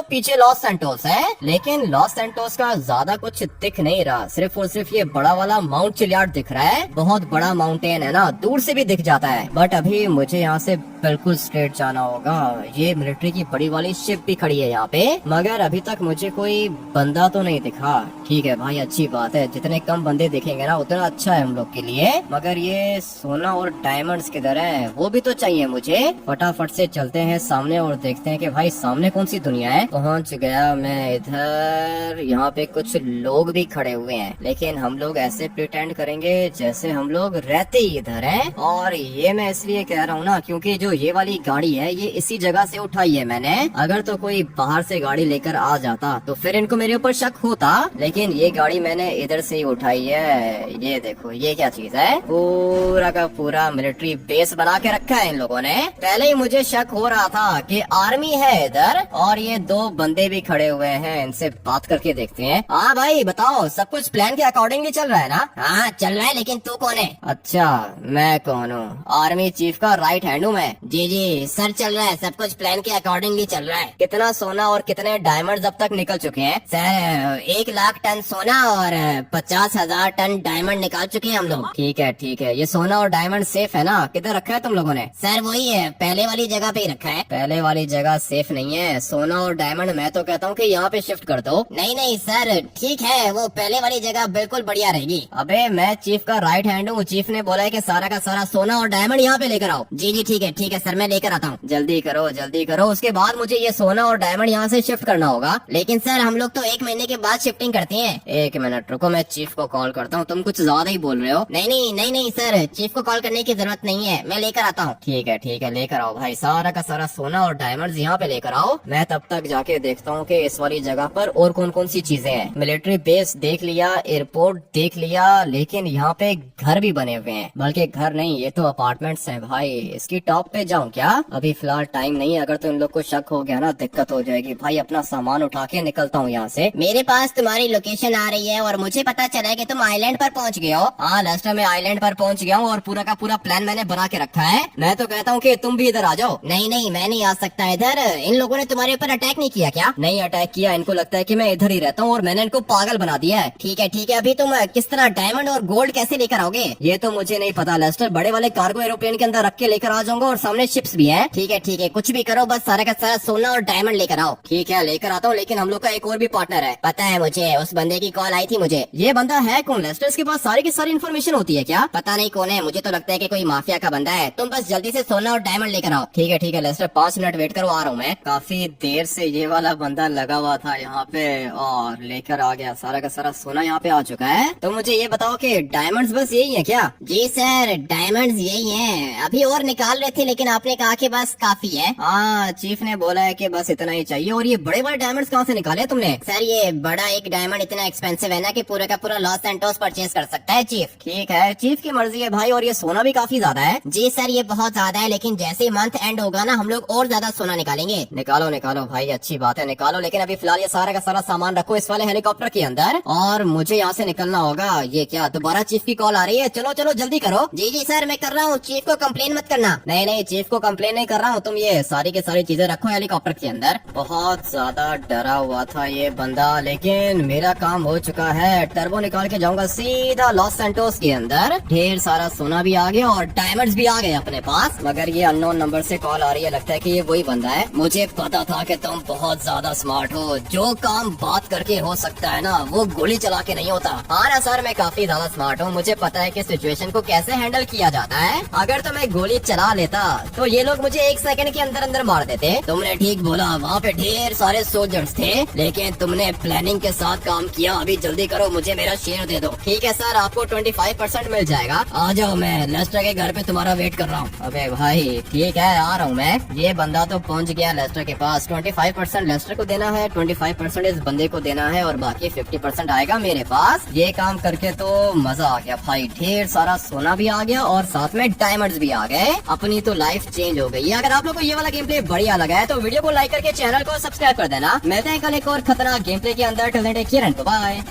पीछे लॉस सैंटोस है, लेकिन लॉस सैंटोस का ज्यादा कुछ दिख नहीं रहा। सिर्फ और सिर्फ ये बड़ा वाला माउंट चिलियार्ड दिख रहा है। बहुत बड़ा माउंटेन है ना, दूर से भी दिख जाता है। बट अभी मुझे यहाँ से बिल्कुल स्ट्रेट जाना होगा। ये मिलिट्री की बड़ी वाली शिप भी खड़ी है यहाँ पे, मगर अभी तक मुझे कोई बंदा तो नहीं दिखा। ठीक है भाई, अच्छी बात है। जितने कम बंदे दिखेंगे ना उतना अच्छा है हम लोग के लिए। मगर ये सोना और डायमंड्स किधर है, वो भी तो चाहिए मुझे। फटाफट से चलते हैं सामने और देखते हैं कि भाई सामने कौन सी दुनिया है। पहुंच गया मैं इधर। यहाँ पे कुछ लोग भी खड़े हुए हैं, लेकिन हम लोग ऐसे प्रिटेंड करेंगे जैसे हम लोग रहते ही इधर हैं। और ये मैं इसलिए कह रहा हूँ ना, क्योंकि जो ये वाली गाड़ी है ये इसी जगह से उठाई है मैंने। अगर तो कोई बाहर से गाड़ी लेकर आ जाता तो फिर इनको मेरे ऊपर शक होता, लेकिन ये गाड़ी मैंने इधर से ही उठाई है। ये देखो ये क्या चीज है, पूरा का पूरा मिलिट्री बेस बना के रखा है इन लोगों ने। पहले ही मुझे शक हो रहा था कि आर्मी है इधर, और ये दो बंदे भी खड़े हुए हैं। इनसे बात करके देखते हैं। हाँ भाई बताओ, सब कुछ प्लान के अकॉर्डिंगली चल रहा है ना? हाँ चल रहा है, लेकिन तू कौन है? अच्छा, मैं कौन हूँ? आर्मी चीफ का राइट हैंड हूँ मैं। जी जी सर, चल रहा है, सब कुछ प्लान के अकॉर्डिंगली चल रहा है। कितना सोना और कितने डायमंड्स अब तक निकल चुके हैं? सर 1 लाख टन सोना और 50,000 टन डायमंड निकाल चुके हैं हम लोग। ठीक है ठीक है। ये सोना और डायमंड सेफ है ना? किधर रखा है तुम लोगों ने? सर वही है, पहले वाली जगह पे ही रखा है। पहले वाली जगह सेफ नहीं है। सोना और डायमंड मैं तो कहता हूँ कि यहाँ पे शिफ्ट कर दो। नहीं नहीं सर, ठीक है, वो पहले वाली जगह बिल्कुल बढ़िया रहेगी। अबे मैं चीफ का राइट हैंड हूँ। चीफ ने बोला है कि सारा का सारा सोना और डायमंड यहाँ पे लेकर आओ। जी जी ठीक है सर, मैं लेकर आता हूँ। जल्दी करो जल्दी करो। उसके बाद मुझे ये सोना और डायमंड यहाँ से शिफ्ट करना होगा। लेकिन सर हम लोग तो 1 महीने के बाद शिफ्टिंग करते हैं। 1 मिनट रुको, मैं चीफ को कॉल करता हूँ। तुम कुछ ज्यादा ही बोल रहे हो। नहीं सर, चीफ को कॉल करने की जरूरत नहीं है, मैं लेकर आता हूँ। ठीक है लेकर आओ भाई। सारा का सारा सोना और डायमंड्स यहाँ पे लेकर आओ। मैं तब तक जाके देखता हूँ कि इस वाली जगह पर और कौन कौन सी चीजें हैं। मिलिट्री बेस देख लिया, एयरपोर्ट देख लिया, लेकिन यहाँ पे घर भी बने हुए हैं। बल्कि घर नहीं, ये तो अपार्टमेंट्स हैं भाई। इसकी टॉप पे जाऊँ क्या? अभी फिलहाल टाइम नहीं है। अगर तो इन लोग को शक हो गया ना दिक्कत हो जाएगी भाई। अपना सामान उठा के निकलता हूँ यहाँ से। मेरे पास तुम्हारी लोकेशन आ रही है और मुझे पता चला है कि तुम आइलैंड पर पहुँच गए हो। हाँ लेस्टर, मैं आइलैंड पर पहुँच गया हूँ और पूरा का पूरा प्लान मैंने बना के रखा है। मैं तो कहता हूँ कि तुम भी इधर आ जाओ। नहीं मैं नहीं आ सकता इधर। इन लोगों ने तुम्हारे ऊपर अटैक नहीं किया क्या? नहीं अटैक किया। इनको लगता है कि मैं इधर ही रहता हूँ और मैंने इनको पागल बना दिया है। ठीक है, अभी तुम किस तरह डायमंड और गोल्ड कैसे लेकर आओगे? ये तो मुझे नहीं पता लेस्टर। बड़े वाले कार्गो एरोप्लेन के अंदर रख के लेकर आ जाऊंगा और सामने शिप्स भी हैं। ठीक है, कुछ भी करो, बस सारा का सारा सोना और डायमंड लेकर आओ। ठीक है लेकर आता हूँ, लेकिन हम लोग का एक और भी पार्टनर है। पता है मुझे, उस बंदे की कॉल आई थी मुझे। ये बंदा है कौन लेस्टर? इसके पास सारी की सारी इन्फॉर्मेशन होती है क्या? पता नहीं कौन है, मुझे तो लगता है कि कोई माफिया का बंदा है। तुम बस जल्दी से सोना और डायमंड लेकर आओ। ठीक है लेस्टर, 5 मिनट वेट करो, आ रहा हूँ मैं। काफी देर से ये वाला बंदा लगा हुआ था यहाँ पे और लेकर आ गया। सारा का सारा सोना यहाँ पे आ चुका है। तो मुझे ये बताओ कि डायमंड्स बस यही है क्या? जी सर, डायमंड्स यही हैं। अभी और निकाल रहे थे लेकिन आपने कहा कि बस काफी है। हाँ, चीफ ने बोला है कि बस इतना ही चाहिए। और ये बड़े बड़े डायमंड्स कहाँ से निकाले तुमने? सर ये बड़ा एक डायमंड इतना एक्सपेंसिव है ना कि पूरा का पूरा लॉस सैंटोस परचेज कर सकता है चीफ। ठीक है, चीफ की मर्जी है भाई। और ये सोना भी काफी ज्यादा है। जी सर ये बहुत ज्यादा है, लेकिन जैसे ही मंथ एंड होगा ना हम लोग और ज्यादा सोना निकालेंगे। निकालो निकालो भाई, अच्छी बात है, निकालो। लेकिन अभी फिलहाल ये सारा का सारा सामान रखो इस वाले हेलीकॉप्टर के अंदर, और मुझे यहाँ से निकलना होगा। ये क्या, दोबारा चीफ की कॉल आ रही है? चलो चलो जल्दी करो। जी जी सर मैं कर रहा हूँ, चीफ को कंप्लेन मत करना। नहीं नहीं, चीफ को कंप्लेन नहीं कर रहा हूँ। तुम ये सारी की सारी चीजें रखो हेलीकॉप्टर के अंदर। बहुत ज्यादा डरा हुआ था ये बंदा, लेकिन मेरा काम हो चुका है। टर्बो निकाल के जाऊंगा सीधा लॉस सैंटोस के अंदर। ढेर सारा सोना भी आ गया और डायमंड्स भी आ गए अपने पास। मगर ये अननोन नंबर से कॉल आ रही है, लगता है कि ये वही बंदा है। मुझे पता था कि तुम बहुत ज्यादा स्मार्ट हो। जो काम बात करके हो सकता है ना, वो गोली चला के नहीं होता। हाँ ना सर, मैं काफी ज्यादा स्मार्ट हूँ। मुझे पता है कि सिचुएशन को कैसे हैंडल किया जाता है। अगर तो मैं गोली चला लेता तो ये लोग मुझे 1 सेकंड के अंदर अंदर मार देते। तुमने ठीक बोला, वहाँ पे ढेर सारे सोल्जर्स थे, लेकिन तुमने प्लानिंग के साथ काम किया। अभी जल्दी करो, मुझे मेरा शेयर दे दो। ठीक है सर, आपको 25% मिल जाएगा। आ जाओ, मैं लेस्टर के घर पे तुम्हारा वेट कर रहा हूँ। अबे भाई ठीक है, आ रहा हूँ मैं। ये बंदा तो पहुँच गया लेस्टर के पास। 25% लेस्टर को देना है, 25% इस बंदे को देना है, और बाकी 50% आएगा मेरे पास। ये काम करके तो मजा आ गया भाई। ढेर सारा सोना भी आ गया और साथ में डायमंड्स भी आ गए। अपनी तो लाइफ चेंज हो गई। अगर आप लोग को ये वाला गेम प्ले बढ़िया लगा है तो वीडियो को लाइक करके चैनल को सब्सक्राइब कर देना। मिलते हैं कल एक और खतरनाक गेम प्ले के अंदर। Till then take care and bye.